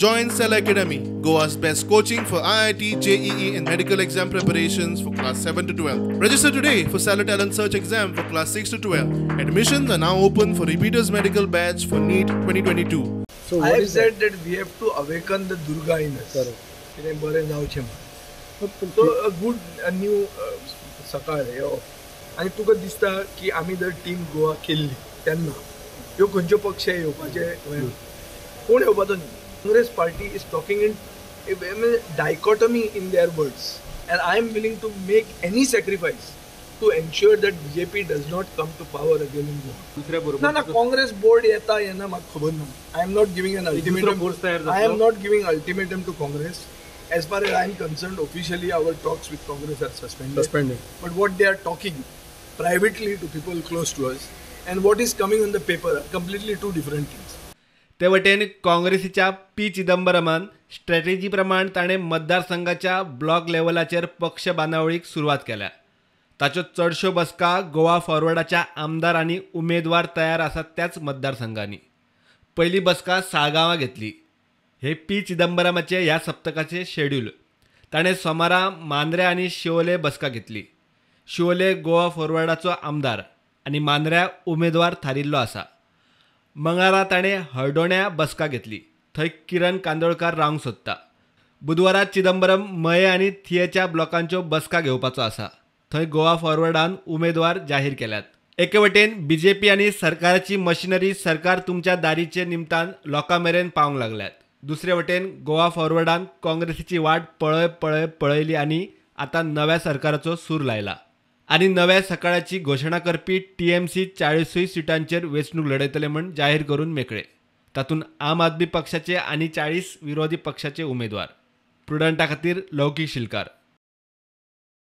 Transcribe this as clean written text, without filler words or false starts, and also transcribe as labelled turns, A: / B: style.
A: Join Cell Academy, Goa's best coaching for IIT, JEE and medical exam preparations for class 7 to 12. Register today for Cell Talent Search exam for class 6 to 12. Admissions are now open for repeaters medical batch for NEET 2022.
B: So I have said that we have to awaken the Durga in us. So a good new सकाळ आणि तुका दिसता की आम्ही जर team Goa केल्ली तेन्ना ह्यो खंयच्यो पक्ष येवपाचे कोण येवपाचो न्ही. Congress party is talking in dichotomy in their words and I am willing to make any sacrifice to ensure that BJP does not come to power again in Goa. ना काँग्रेस बोर्ड येता येना म्हाका खबर ना. I am not giving an ultimatum. I am not giving ultimatum to Congress. As far as I am concerned, officially our talks with Congress are suspended. But what they are talking privately to people close to us and what is coming on the paper are completely two different things.
C: ते वटेन काँग्रेसीच्या P चिदंबरमान strategy प्रमाण ताणें मतदारसंघाच्या block लेवलाचेर पक्ष बांदावळीक सुरवात केल्या. ताच्यो चडश्यो बसका गोवा फॉरवर्डाच्या आमदार आनी उमेदवार तयार आसात त्याच मतदारसंघांनी. पहिली बसका साळगांवां घेतली. हे पी चिदंबरमाचे ह्या सप्तकाचे शेड्यूल. ताणें सोमारा मांद्रे आनी शिवोले बसका घेतली. शिवोले गोवा फॉरवर्डाचो आमदार आनी मांद्र्या उमेदवार थारिल्लो आसा. मंगळारा ताणें हळदोण्या बसका घेतली. थंय किरण कांदोळकार रावंक सोदता. बुधवारा चिदंबरम मये आनी थियेच्या ब्लॉकांच्यो बसका घेवपाचो आसा. थंय गोवा फॉरवर्डान उमेदवार जाहीर केल्यात. एके वटेन बीजेपी आनी सरकाराची मशिनरी सरकार तुमच्या दारीचे निमतान लोकां मेरेन पावंक लागल्यात. दुसरे वटेन गोवा फॉरवर्डान काँग्रेसीची वाट पळयली आनी आतां नव्या सरकाराचो सूर लायला. आनी नव्या सकाळाची घोशणा करपी TMC 40 सिटांचेर वेंचणूक लढयतले म्हूण जाहीर करून मेकळे. तातूंत आम आदमी पक्षाचे आनी 40 विरोधी पक्षाचे उमेदवार. प्रुडंटा खातीर लौकीक शिलकार.